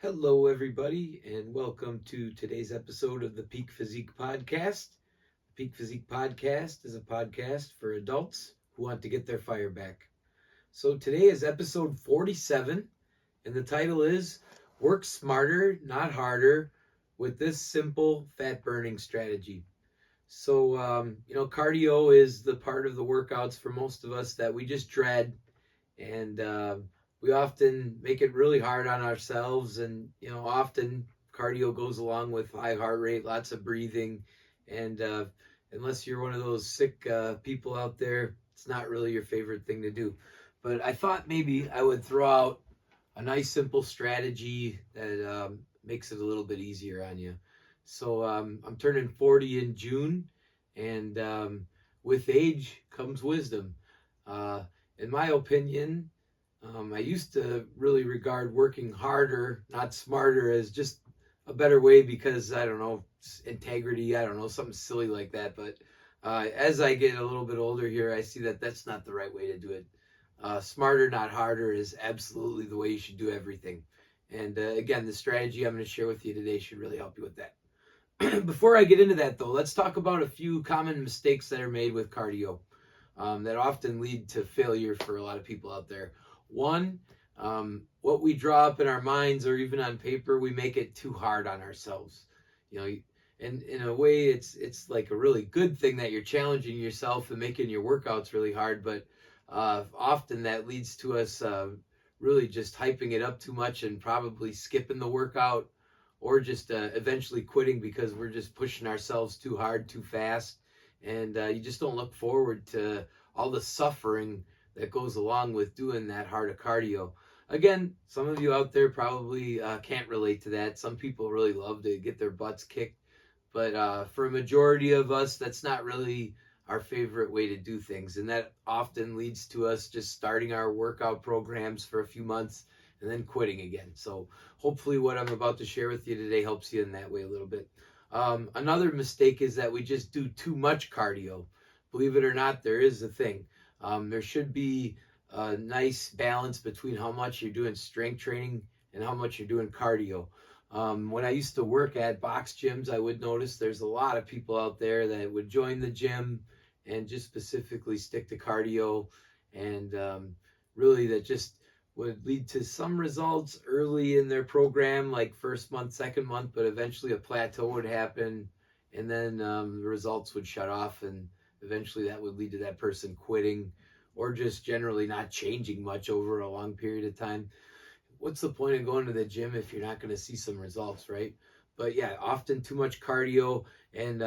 Hello, everybody, and welcome to today's episode of the Peak Physique Podcast. The Peak Physique Podcast is a podcast for adults who want to get their fire back. So today is episode 47, and the title is Work Smarter, Not Harder with this simple fat burning strategy. So, cardio is the part of the workouts for most of us that we just dread, and we often make it really hard on ourselves. And often cardio goes along with high heart rate, lots of breathing, and unless you're one of those sick people out there, it's not really your favorite thing to do. But I thought maybe I would throw out a nice simple strategy that makes it a little bit easier on you. So I'm turning 40 in June, and with age comes wisdom. Uh, in my opinion, I used to really regard working harder, not smarter, as just a better way because I don't know, integrity, I don't know, something silly like that. But as I get a little bit older here, I see that that's not the right way to do it. Smarter, not harder is absolutely the way you should do everything. And again, the strategy I'm going to share with you today should really help you with that. Before I get into that, though, let's talk about a few common mistakes that are made with cardio that often lead to failure for a lot of people out there. One, what we draw up in our minds or even on paper, we make it too hard on ourselves. And in a way, it's like a really good thing that you're challenging yourself and making your workouts really hard. But often that leads to us really just hyping it up too much and probably skipping the workout or just eventually quitting because we're just pushing ourselves too hard, too fast. And you just don't look forward to all the suffering that goes along with doing that hard of cardio. Again, some of you out there probably can't relate to that. Some people really love to get their butts kicked. But for a majority of us, that's not really our favorite way to do things. And that often leads to us just starting our workout programs for a few months and then quitting again. So hopefully what I'm about to share with you today helps you in that way a little bit. Another mistake is that we just do too much cardio. Believe it or not, there is a thing. There should be a nice balance between how much you're doing strength training and how much you're doing cardio. When I used to work at box gyms, I would notice there's a lot of people out there that would join the gym and just specifically stick to cardio, and really that just would lead to some results early in their program, like first month, second month, but eventually a plateau would happen, and then the results would shut off, and eventually that would lead to that person quitting or just generally not changing much over a long period of time. What's the point of going to the gym if you're not going to see some results, right? But yeah, often too much cardio, and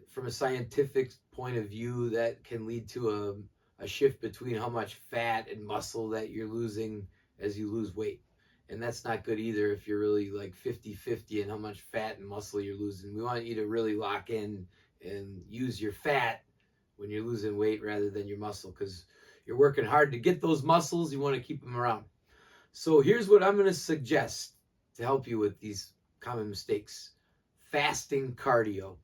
from a scientific point of view, that can lead to a shift between how much fat and muscle that you're losing as you lose weight. And that's not good either if you're really like 50-50 in how much fat and muscle you're losing. We want you to really lock in and use your fat when you're losing weight rather than your muscle, because you're working hard to get those muscles. You want to keep them around. So here's what I'm going to suggest to help you with these common mistakes. Fasting cardio.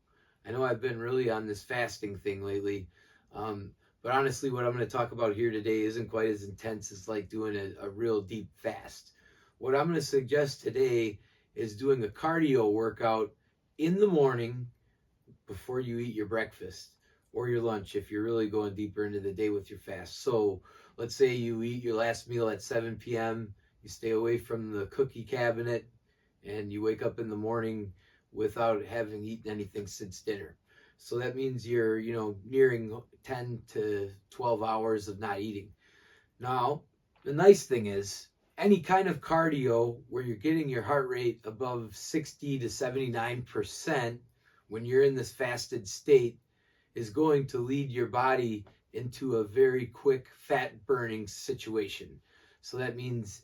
I know I've been really on this fasting thing lately, but honestly, what I'm going to talk about here today isn't quite as intense as like doing a real deep fast. What I'm going to suggest today is doing a cardio workout in the morning before you eat your breakfast or your lunch if you're really going deeper into the day with your fast. So let's say you eat your last meal at 7 p.m., you stay away from the cookie cabinet, and you wake up in the morning without having eaten anything since dinner. So that means you're, nearing 10 to 12 hours of not eating. Now, the nice thing is, any kind of cardio where you're getting your heart rate above 60 to 79% when you're in this fasted state is going to lead your body into a very quick fat burning situation. So that means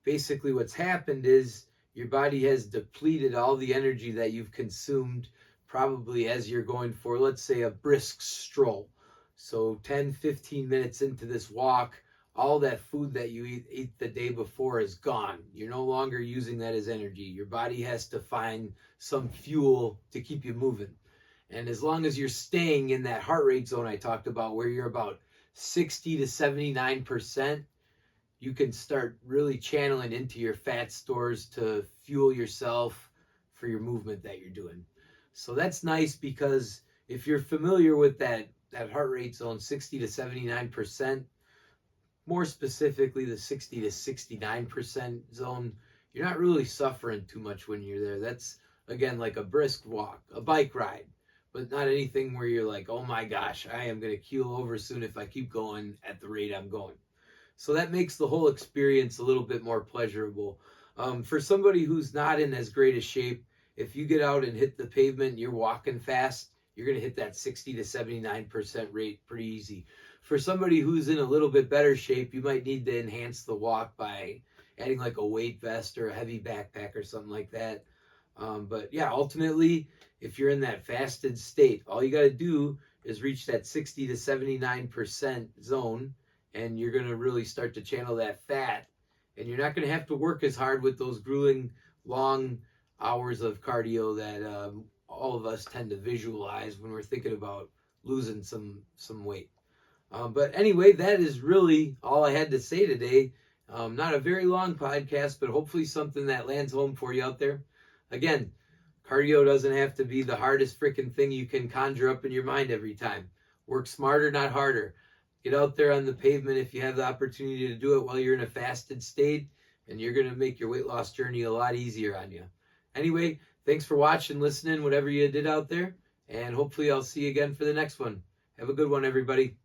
basically what's happened is your body has depleted all the energy that you've consumed probably as you're going for, let's say, a brisk stroll. So 10, 15 minutes into this walk, all that food that you eat the day before is gone. You're no longer using that as energy. Your body has to find some fuel to keep you moving. And as long as you're staying in that heart rate zone I talked about, where you're about 60 to 79%, you can start really channeling into your fat stores to fuel yourself for your movement that you're doing. So that's nice, because if you're familiar with that heart rate zone, 60 to 79%, more specifically the 60 to 69% zone, you're not really suffering too much when you're there. That's, again, like a brisk walk, a bike ride, but not anything where you're like, oh my gosh, I am going to keel over soon if I keep going at the rate I'm going. So that makes the whole experience a little bit more pleasurable. For somebody who's not in as great a shape, if you get out and hit the pavement and you're walking fast, you're going to hit that 60 to 79% rate pretty easy. For somebody who's in a little bit better shape, you might need to enhance the walk by adding like a weight vest or a heavy backpack or something like that. But yeah, ultimately, if you're in that fasted state, all you got to do is reach that 60 to 79% zone, and you're going to really start to channel that fat, and you're not going to have to work as hard with those grueling long hours of cardio that all of us tend to visualize when we're thinking about losing some weight. But anyway, that is really all I had to say today. Not a very long podcast, but hopefully something that lands home for you out there. Again, cardio doesn't have to be the hardest freaking thing you can conjure up in your mind every time. Work smarter, not harder. Get out there on the pavement if you have the opportunity to do it while you're in a fasted state, and you're going to make your weight loss journey a lot easier on you. Anyway, thanks for watching, listening, whatever you did out there, and hopefully I'll see you again for the next one. Have a good one, everybody.